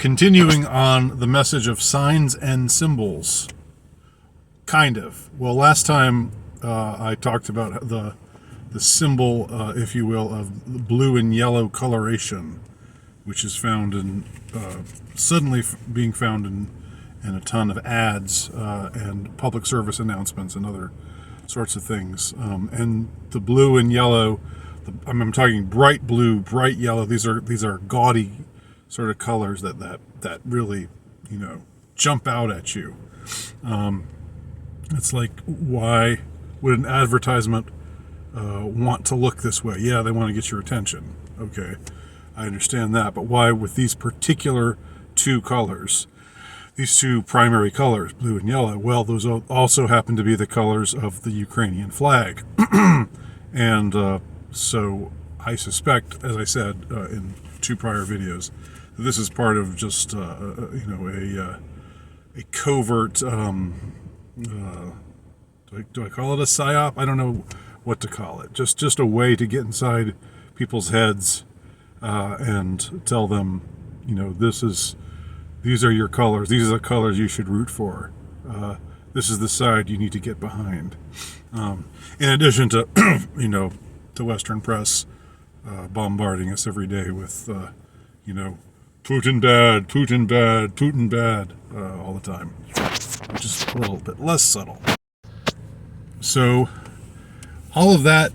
continuing on the message of signs and symbols. Kind of. Well, last time I talked about the symbol, if you will, of blue and yellow coloration, which is found in suddenly being found in a ton of ads and public service announcements and other sorts of things. And the blue and yellow, I'm talking bright blue, bright yellow. These are gaudy sort of colors that really, jump out at you. It's like, why would an advertisement want to look this way? Yeah, they want to get your attention. Okay, I understand that. But why with these particular two colors, these two primary colors, blue and yellow? Well, those also happen to be the colors of the Ukrainian flag. And so I suspect, as I said in two prior videos, this is part of just a covert. Do I call it a psyop? I don't know what to call it. Just a way to get inside people's heads and tell them, these are your colors. These are the colors you should root for. This is the side you need to get behind. In addition to, the Western press bombarding us every day with, Putin bad, Putin bad, Putin bad, all the time, which is a little bit less subtle. So, all of that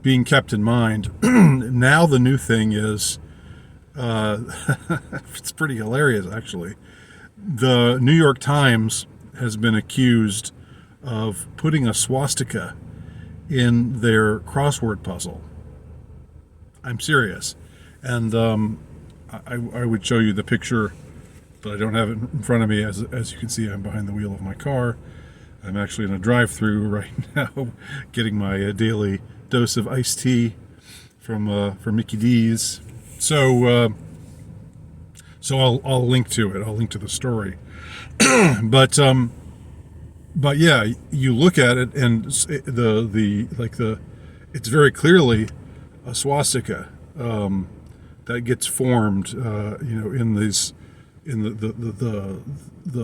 being kept in mind. Now the new thing is, it's pretty hilarious actually. The New York Times has been accused of putting a swastika in their crossword puzzle. I'm serious. And I would show you the picture, but I don't have it in front of me. As you can see, I'm behind the wheel of my car. I'm actually in a drive-through right now, getting my daily dose of iced tea from Mickey D's. So I'll link to it. I'll link to the story. But yeah, you look at it, and it's very clearly a swastika that gets formed, in the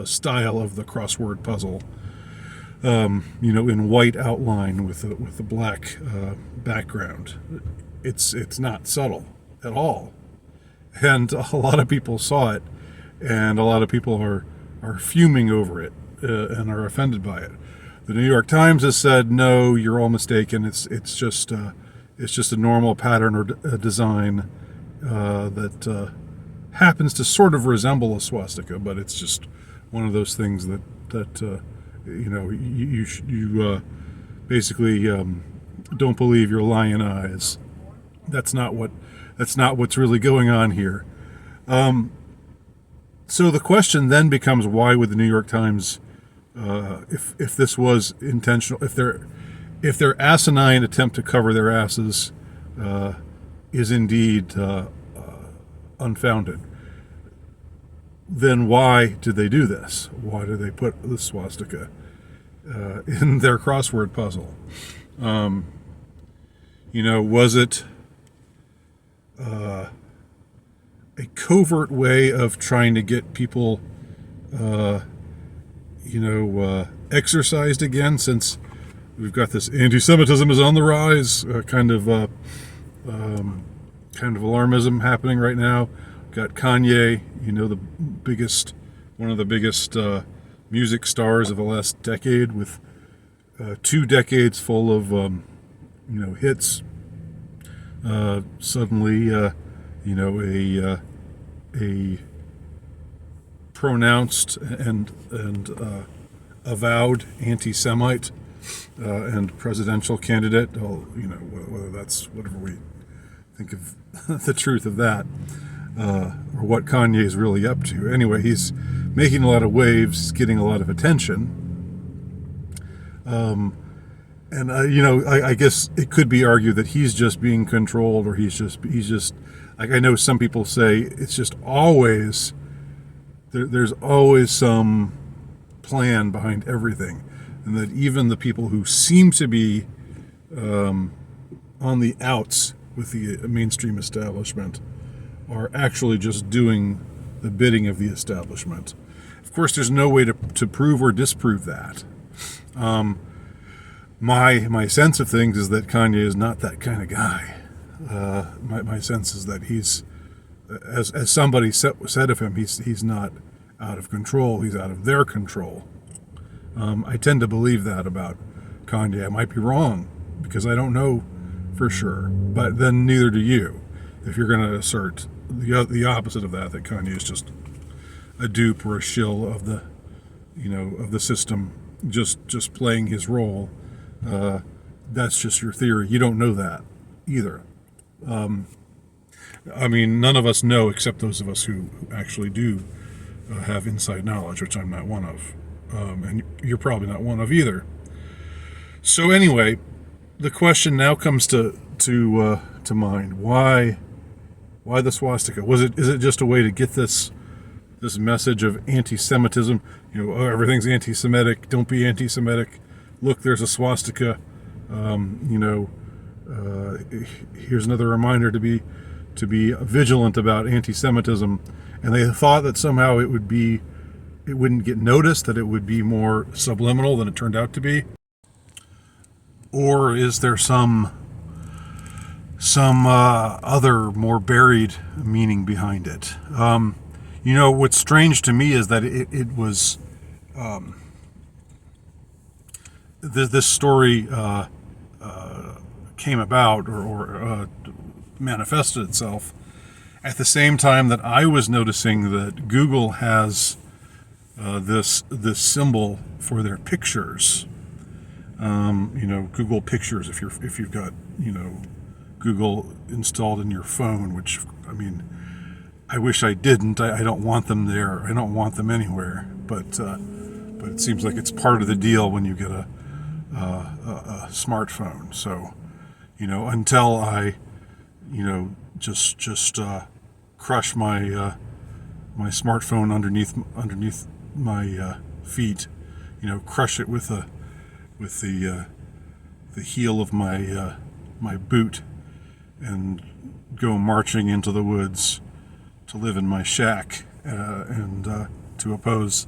style of the crossword puzzle, in white outline with a black background. It's not subtle at all, and a lot of people saw it, and a lot of people are fuming over it. And are offended by it. The New York Times has said, no, you're all mistaken. It's just a normal pattern or a design that happens to sort of resemble a swastika, but it's just one of those things that you basically don't believe your lying eyes. That's not what's really going on here. So the question then becomes, why would the New York Times, if this was intentional, if their asinine attempt to cover their asses is indeed unfounded, then why did they do this? Why did they put the swastika in their crossword puzzle? Was it a covert way of trying to get people exercised again, since we've got this anti-Semitism is on the rise kind of alarmism happening right now. Got Kanye, one of the biggest music stars of the last decade, with 2 decades full of hits. Suddenly, a pronounced and avowed anti-Semite and presidential candidate. Whether that's whatever we think of the truth of that, or what Kanye is really up to. Anyway, he's making a lot of waves, he's getting a lot of attention. And I guess it could be argued that he's just being controlled, or he's just like, I know some people say it's just always there's always some plan behind everything, and that even the people who seem to be on the outs with the mainstream establishment are actually just doing the bidding of the establishment. Of course, there's no way to prove or disprove that. My sense of things is that Kanye is not that kind of guy. My sense is that he's, as somebody said of him, he's not out of control. He's out of their control. I tend to believe that about Kanye. I might be wrong because I don't know for sure, but then neither do you. If you're going to assert the opposite of that Kanye is just a dupe or a shill of the, of the system, just playing his role, that's just your theory. You don't know that either. I mean, none of us know except those of us who actually do have inside knowledge, which I'm not one of, and you're probably not one of either. So anyway, the question now comes to mind: Why the swastika? Is it just a way to get this message of anti-Semitism? Oh, everything's anti-Semitic. Don't be anti-Semitic. Look, there's a swastika. Here's another reminder to be vigilant about anti-Semitism. And they thought that somehow it wouldn't get noticed, that it would be more subliminal than it turned out to be. Or is there some other more buried meaning behind it? What's strange to me is that it was this story came about or manifested itself at the same time that I was noticing that Google has this symbol for their pictures. Google Pictures. If you've got Google installed in your phone, which I wish I didn't. I don't want them there. I don't want them anywhere. But it seems like it's part of the deal when you get a smartphone. So, until I, just crush my my smartphone underneath my feet, crush it with the heel of my my boot, and go marching into the woods to live in my shack and to oppose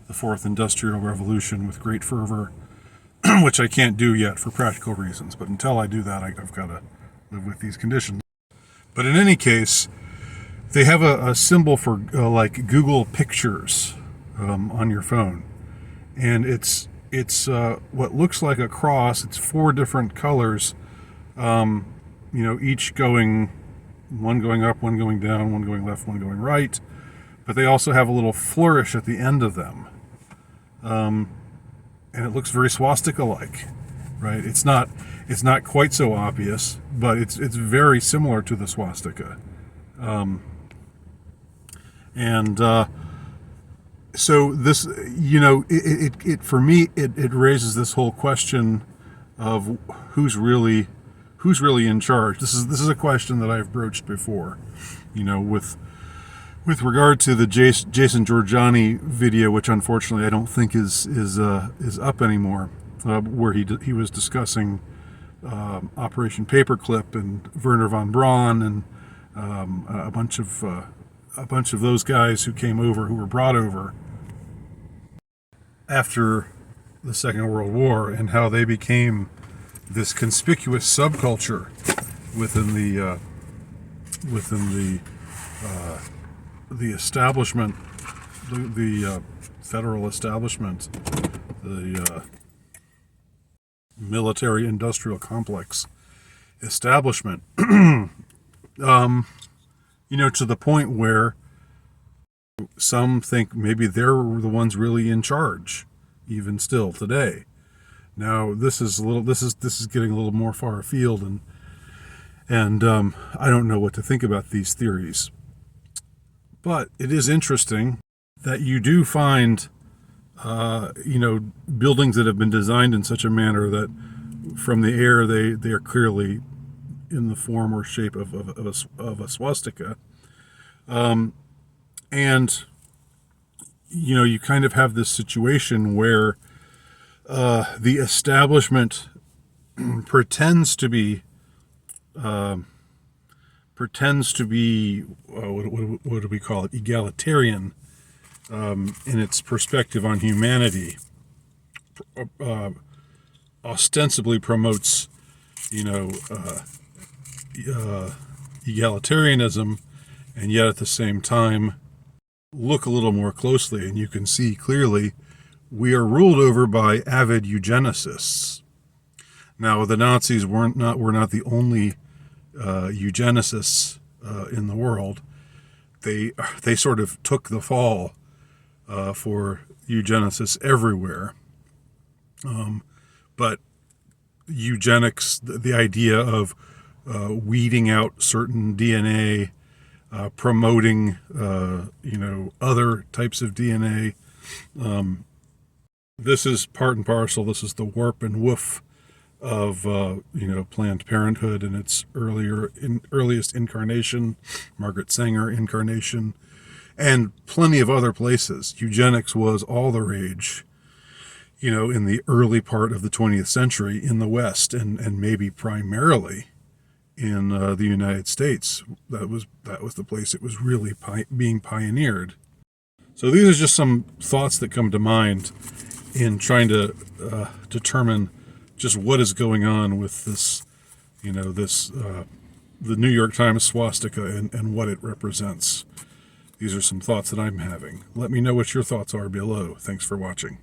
the Fourth Industrial Revolution with great fervor, which I can't do yet for practical reasons. But until I do that, I've got to live with these conditions. But in any case, they have a symbol for like Google Pictures on your phone, and it's what looks like a cross. It's 4 different colors, each one going up, one going down, one going left, one going right. But they also have a little flourish at the end of them, and it looks very swastika-like, right? It's not quite so obvious, but it's very similar to the swastika, so this, it for me, it raises this whole question of who's really in charge. This is a question that I've broached before, with regard to the Jason Giorgiani video, which unfortunately I don't think is up anymore, where he was discussing Operation Paperclip and Werner von Braun and a bunch of those guys who were brought over after the Second World War, and how they became this conspicuous subculture within the establishment, the federal establishment, the military-industrial complex establishment, to the point where some think maybe they're the ones really in charge, even still today. Now, this is getting a little more far afield, and I don't know what to think about these theories. But it is interesting that you do find, buildings that have been designed in such a manner that from the air they are clearly in the form or shape of a swastika. And, you kind of have this situation where the establishment pretends to be pretends to be, what do we call it, egalitarian in its perspective on humanity, ostensibly promotes, egalitarianism, and yet at the same time, look a little more closely and you can see clearly we are ruled over by avid eugenicists. Now, the Nazis were not the only eugenicists in the world. They sort of took the fall for eugenicists everywhere. But eugenics, the idea of weeding out certain DNA, promoting other types of DNA, this is part and parcel. This is the warp and woof of Planned Parenthood in its earliest incarnation, Margaret Sanger incarnation, and plenty of other places. Eugenics was all the rage, in the early part of the 20th century in the West, and maybe primarily in the United States. That was the place it was really being pioneered. So these are just some thoughts that come to mind in trying to determine just what is going on with this, the New York Times swastika and what it represents. These are some thoughts that I'm having. Let me know what your thoughts are below. Thanks for watching.